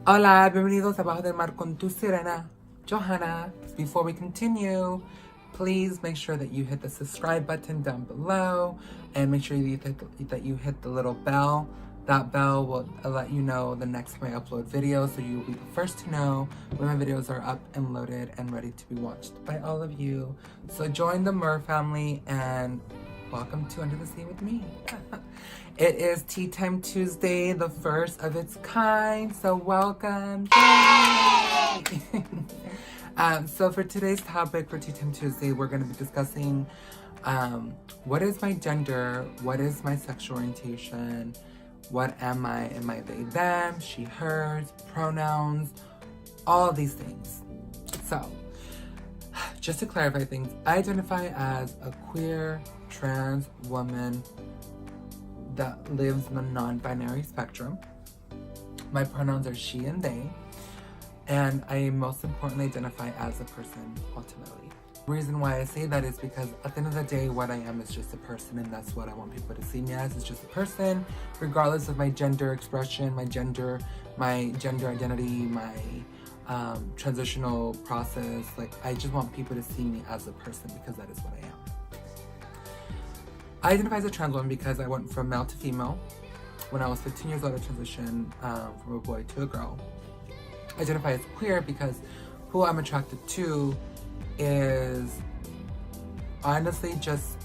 Hola, bienvenidos a Bajo del Mar con tu Sirena, Johanna. Before we continue, please make sure that you hit the subscribe button down below and make sure that you hit the little bell. That bell will let you know the next time I upload videos, so you'll be the first to know when my videos are up and loaded and ready to be watched by all of you. So join the Mer family and welcome to Under the Sea with me. It is Tea Time Tuesday, the first of its kind, so welcome. So for today's topic for Tea Time Tuesday, we're going to be discussing what is my gender, what is my sexual orientation, what am I they, them, she, hers, pronouns, all these things. So, just to clarify things, I identify as a queer, trans woman that lives in the non-binary spectrum. My pronouns are she and they, and I most importantly identify as a person ultimately. The reason why I say that is because at the end of the day, what I am is just a person, and that's what I want people to see me as, is just a person, regardless of my gender expression, my gender identity, my transitional process. Like, I just want people to see me as a person because that is what I am. I identify as a trans woman because I went from male to female. When I was 15 years old, I transitioned from a boy to a girl. I identify as queer because who I'm attracted to is honestly just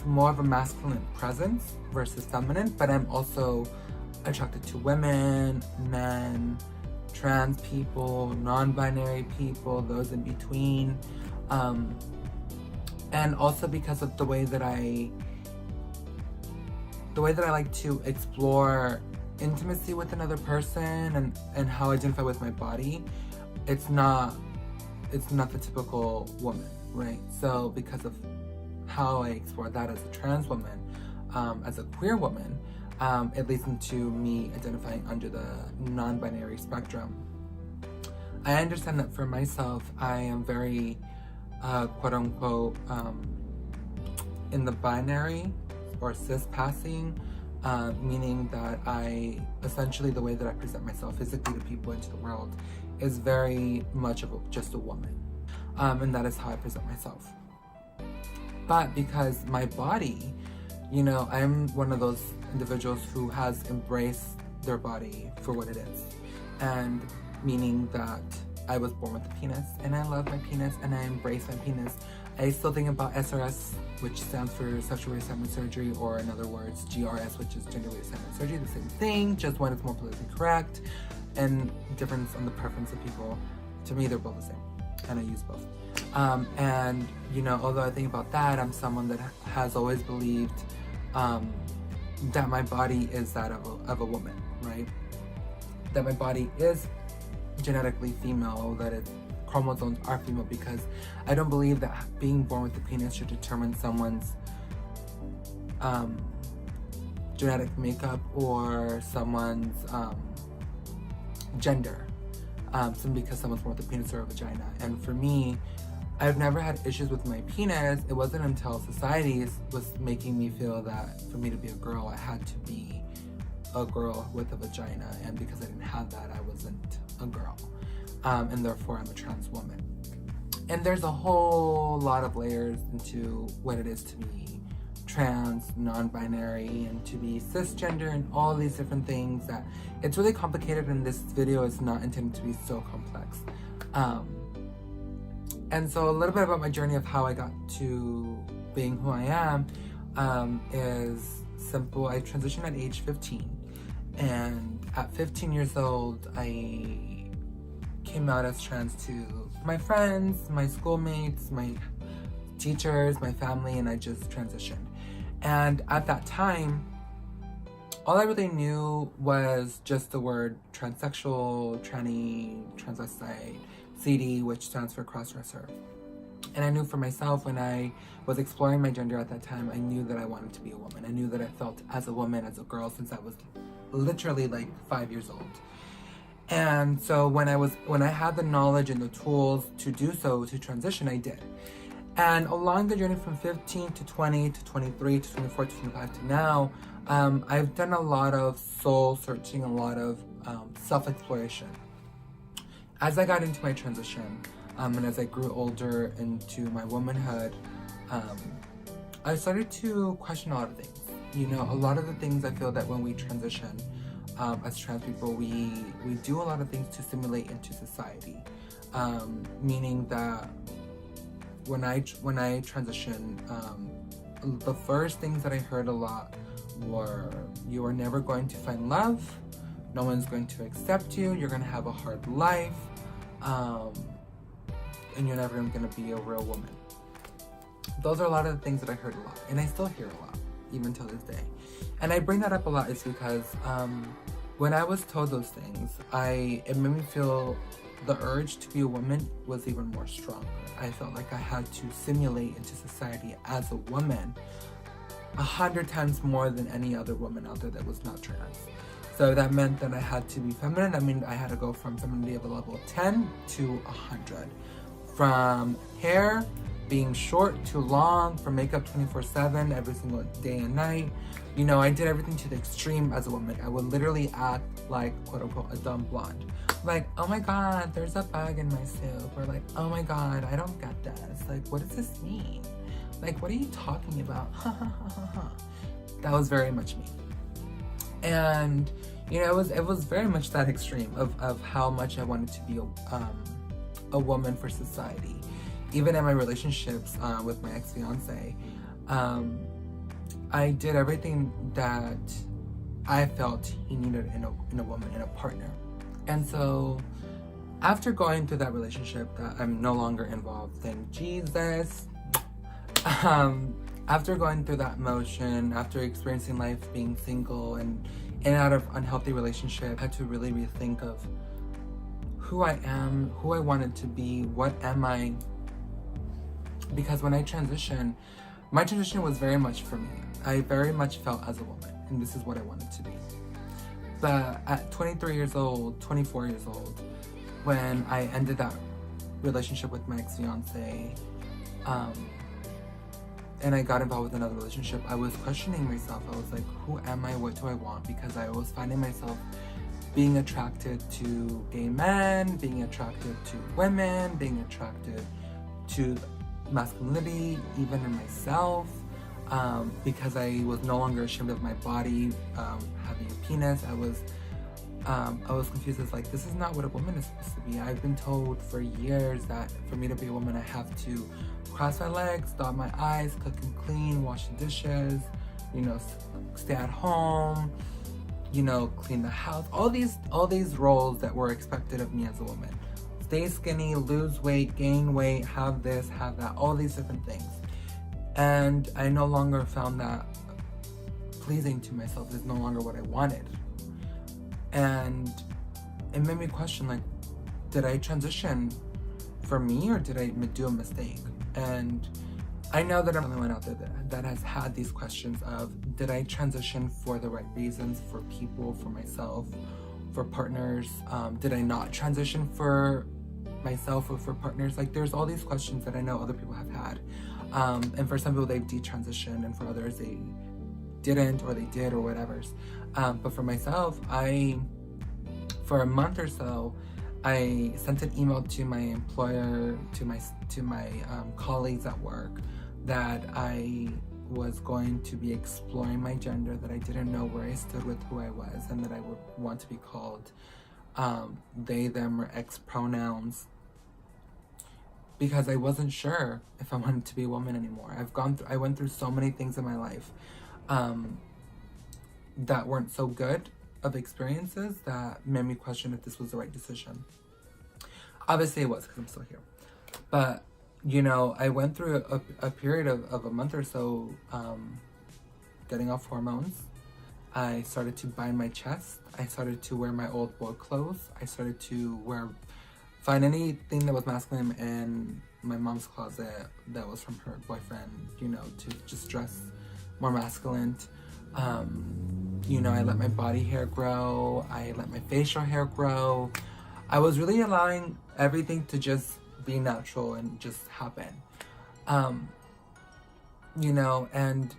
more of a masculine presence versus feminine, but I'm also attracted to women, men, trans people, non-binary people, those in between. And also because of the way that I like to explore intimacy with another person and how I identify with my body, it's not the typical woman, right? So because of how I explore that as a trans woman, as a queer woman, it leads into me identifying under the non-binary spectrum. I understand that for myself, I am very quote unquote in the binary or cis passing, meaning that I essentially, the way that I present myself physically to people into the world is very much of just a woman, and that is how I present myself. But because my body, I'm one of those individuals who has embraced their body for what it is, and meaning that I was born with a penis, and I love my penis, and I embrace my penis. I still think about SRS, which stands for sexual reassignment surgery, or in other words, GRS, which is gender reassignment surgery, the same thing, just one is more politically correct, and difference on the preference of people. To me, they're both the same, and I use both. And, although I think about that, I'm someone that has always believed that my body is that of a woman, right? That my body is genetically female, that its chromosomes are female, because I don't believe that being born with a penis should determine someone's genetic makeup or someone's gender, simply because someone's born with a penis or a vagina. And for me, I've never had issues with my penis. It wasn't until society was making me feel that for me to be a girl, I had to be a girl with a vagina, and because I didn't have that, I wasn't a girl, and therefore I'm a trans woman. And there's a whole lot of layers into what it is to be trans, non-binary, and to be cisgender, and all these different things that it's really complicated, and this video is not intended to be so complex. And so a little bit about my journey of how I got to being who I am is simple. I transitioned at age 15. And at 15 years old, I came out as trans to my friends, my schoolmates, my teachers, my family, and I just transitioned. And at that time, all I really knew was just the word transsexual, tranny, transvestite, CD, which stands for crossdresser. And I knew for myself, when I was exploring my gender at that time, I knew that I wanted to be a woman. I knew that I felt as a woman, as a girl, since I was literally like 5 years old. And so when I had the knowledge and the tools to do so, to transition, I did. And along the journey from 15 to 20 to 23 to 24 to 25 to now, I've done a lot of soul searching, a lot of self-exploration. As I got into my transition, and as I grew older into my womanhood, I started to question a lot of things. You know, a lot of the things I feel that when we transition, as trans people, we do a lot of things to assimilate into society. Meaning that when I transitioned, the first things that I heard a lot were, you are never going to find love, no one's going to accept you, you're going to have a hard life, and you're never going to be a real woman. Those are a lot of the things that I heard a lot, and I still hear a lot, even till this day. And I bring that up a lot is because when I was told those things, it made me feel the urge to be a woman was even more stronger. I felt like I had to simulate into society as a woman 100 times more than any other woman out there that was not trans. So that meant that I had to be feminine. I mean, I had to go from femininity of a level of 10 to 100. From hair being short to long, from makeup 24/7 every single day and night. You know, I did everything to the extreme as a woman. I would literally act like, quote unquote, a dumb blonde. Like, oh my God, there's a bug in my soup. Or like, oh my God, I don't get this. Like, what does this mean? Like, what are you talking about? That was very much me. And, you know, it was very much that extreme of how much I wanted to be a woman for society. Even in my relationships with my ex-fiance, I did everything that I felt he needed in a woman, in a partner. And so after going through that relationship that I'm no longer involved, thank Jesus, after going through that motion, after experiencing life being single and in and out of unhealthy relationship, I had to really rethink of who I am, who I wanted to be, what am I? Because when I transitioned, my transition was very much for me. I very much felt as a woman, and this is what I wanted to be. But at 23 years old, 24 years old, when I ended that relationship with my ex-fiance, and I got involved with another relationship, I was questioning myself. I was like, who am I? What do I want? Because I was finding myself being attracted to gay men, being attracted to women, being attracted to masculinity, even in myself, because I was no longer ashamed of my body, having a penis. I was confused as like, this is not what a woman is supposed to be. I've been told for years that for me to be a woman, I have to cross my legs, dot my I's, cook and clean, wash the dishes, you know, stay at home, you know, clean the house, all these roles that were expected of me as a woman. Stay skinny, lose weight, gain weight, have this, have that, all these different things. And I no longer found that pleasing to myself. It's no longer what I wanted. And it made me question, like, did I transition for me or did I do a mistake? And I know that I'm the only one out there that has had these questions of, did I transition for the right reasons, for people, for myself, for partners? Did I not transition for myself or for partners? Like, there's all these questions that I know other people have had. And for some people they've detransitioned, and for others they didn't, or they did, or whatever. But for myself, for a month or so, I sent an email to my employer, to my colleagues at work, that I was going to be exploring my gender, that I didn't know where I stood with who I was, and that I would want to be called they, them, or X pronouns, because I wasn't sure if I wanted to be a woman anymore. I went through so many things in my life that weren't so good of experiences that made me question if this was the right decision. Obviously it was, because I'm still here. But, you know, I went through a period of a month or so getting off hormones. I started to bind my chest. I started to wear my old boy clothes. I started to find anything that was masculine in my mom's closet that was from her boyfriend, you know, to just dress more masculine. You know, I let my body hair grow. I let my facial hair grow. I was really allowing everything to just be natural and just happen. You know, and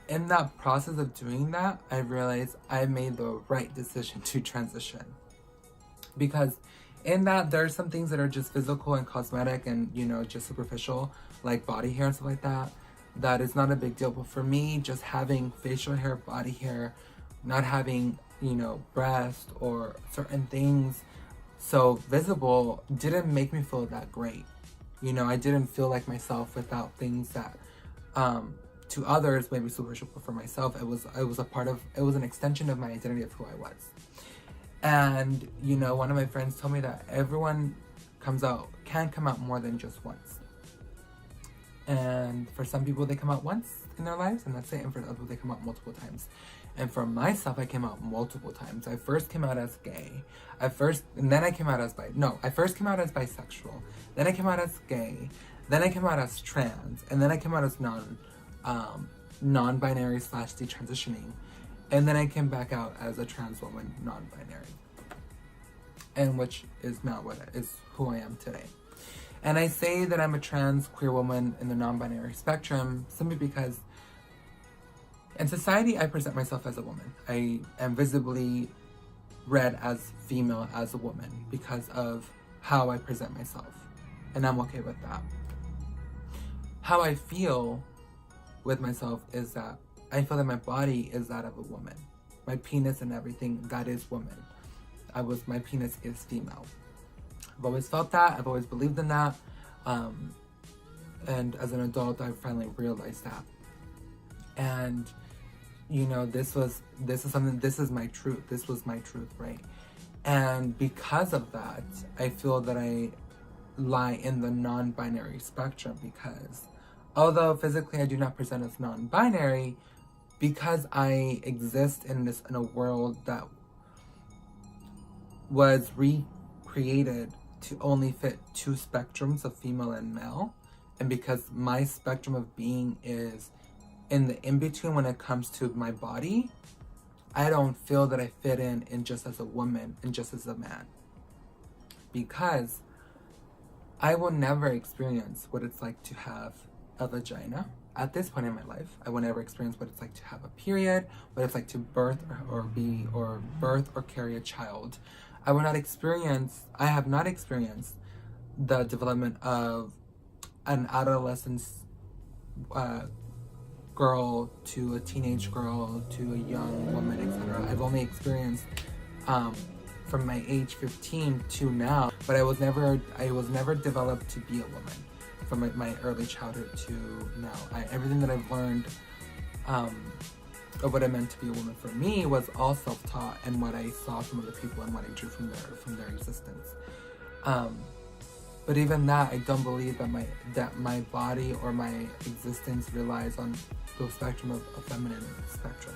in that process of doing that, I realized I made the right decision to transition. because in that there are some things that are just physical and cosmetic and, you know, just superficial, like body hair and stuff like that. That is not a big deal. But for me, just having facial hair, body hair, not having, you know, breast or certain things so visible didn't make me feel that great. You know, I didn't feel like myself without things that to others maybe superficial, but for myself it was an extension of my identity of who I was. And, you know, one of my friends told me that everyone can come out more than just once. And for some people, they come out once in their lives, and that's it. And for other people, they come out multiple times. And for myself, I came out multiple times. I first came out as gay. I first came out as bisexual. Then I came out as gay. Then I came out as trans. And then I came out as non-binary / detransitioning. And then I came back out as a trans woman, non-binary. And which is not who I am today. And I say that I'm a trans queer woman in the non-binary spectrum simply because in society I present myself as a woman. I am visibly read as female, as a woman, because of how I present myself. And I'm okay with that. How I feel with myself is that I feel that my body is that of a woman. My penis and everything, that is woman. My penis is female. I've always felt that. I've always believed in that. And as an adult, I finally realized that. And, you know, this is my truth. This was my truth, right? And because of that, I feel that I lie in the non-binary spectrum, because although physically I do not present as non-binary, because I exist in a world that was recreated to only fit two spectrums of female and male, and because my spectrum of being is in the in-between when it comes to my body, I don't feel that I fit in just as a woman and just as a man, because I will never experience what it's like to have a vagina. At this point in my life, I will never experience what it's like to have a period, what it's like to birth or carry a child. I have not experienced the development of an adolescent girl to a teenage girl to a young woman, etc. I've only experienced from my age 15 to now, but I was never developed to be a woman from my early childhood to now. Everything that I've learned of what it meant to be a woman for me was all self-taught, and what I saw from other people and what I drew from their existence. But even that, I don't believe that my body or my existence relies on the spectrum of a feminine spectrum.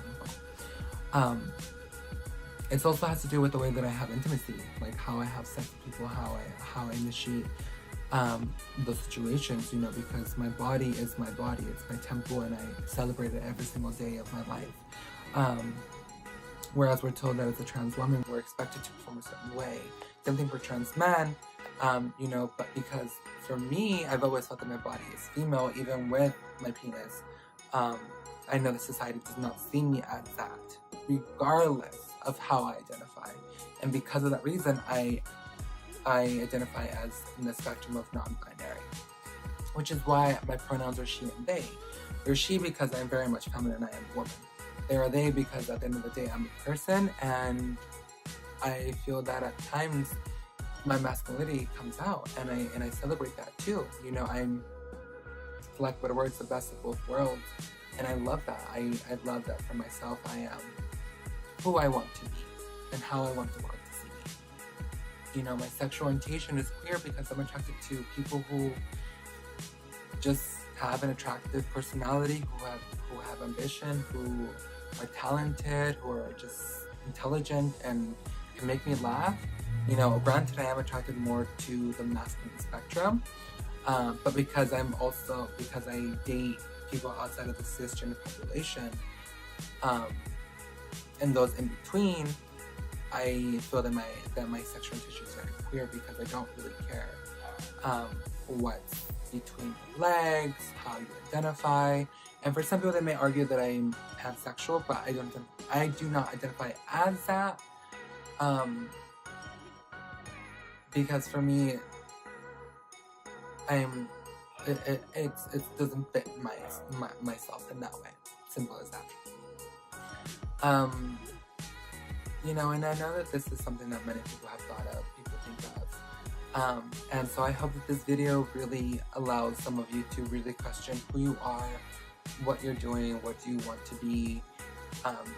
It also has to do with the way that I have intimacy, like how I have sex with people, how I initiate those situations, you know, because my body is my body, it's my temple, and I celebrate it every single day of my life. Whereas we're told that as a trans woman, we're expected to perform a certain way. Same thing for trans men, you know, but because for me, I've always felt that my body is female, even with my penis. I know that society does not see me as that, regardless of how I identify. And because of that reason, I identify as in the spectrum of non-binary, which is why my pronouns are she and they. They're she because I'm very much feminine, I am a woman. They are they because at the end of the day, I'm a person, and I feel that at times my masculinity comes out, and I celebrate that too. You know, I'm, for lack of better words, the best of both worlds, and I love that. I love that for myself. I am who I want to be and how I want the world to see me. You know, my sexual orientation is queer because I'm attracted to people who just have an attractive personality, who have ambition, who are talented, who are just intelligent and can make me laugh. You know, granted, I am attracted more to the masculine spectrum, but because I date people outside of the cisgender population, and those in between, I feel that my sexual orientation is very queer because I don't really care what's between your legs, how you identify. And for some people, they may argue that I'm pansexual, but I do not identify as that. because for me, it doesn't fit myself in that way. Simple as that. You know, and I know that this is something that many people have thought of, people think of. And so I hope that this video really allows some of you to really question who you are, what you're doing, what you want to be,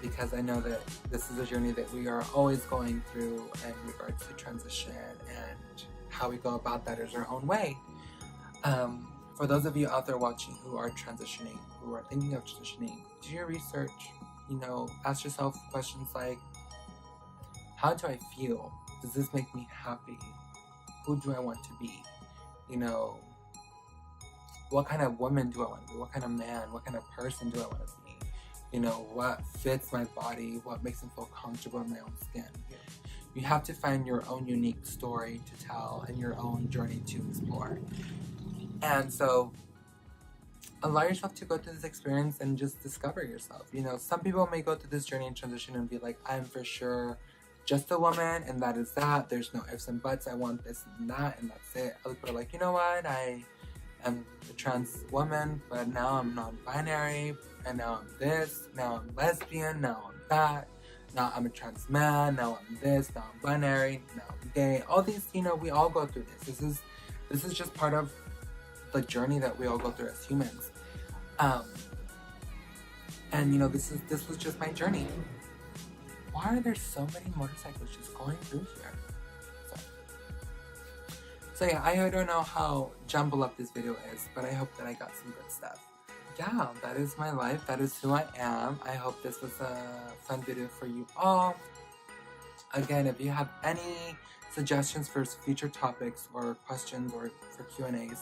because I know that this is a journey that we are always going through in regards to transition, and how we go about that is our own way. For those of you out there watching who are transitioning, who are thinking of transitioning, do your research. You know, ask yourself questions like, how do I feel? Does this make me happy? Who do I want to be? You know, what kind of woman do I want to be? What kind of man? What kind of person do I want to be? You know, what fits my body? What makes me feel comfortable in my own skin? You have to find your own unique story to tell and your own journey to explore. And so allow yourself to go through this experience and just discover yourself. You know, some people may go through this journey and transition and be like, I'm for sure just a woman, and that is that. There's no ifs and buts. I want this and that, and that's it. Other people are like, you know what? I am a trans woman, but now I'm non-binary, and now I'm this, now I'm lesbian, now I'm that, now I'm a trans man, now I'm this, now I'm binary, now I'm gay. All these, you know, we all go through this. This is just part of the journey that we all go through as humans. And you know, this was just my journey. Why are there so many motorcycles just going through here? So yeah, I don't know how jumbled up this video is, but I hope that I got some good stuff. Yeah, that is my life. That is who I am. I hope this was a fun video for you all. Again, if you have any suggestions for future topics or questions or for Q&As,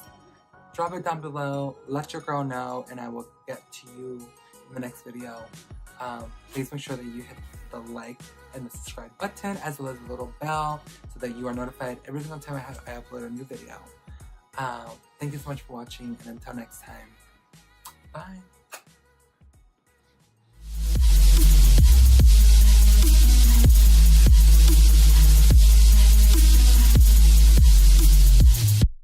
drop it down below, let your girl know, and I will get to you in the next video. Please make sure that you hit the like and the subscribe button, as well as the little bell, so that you are notified every single time I upload a new video. Thank you so much for watching, and until next time, bye!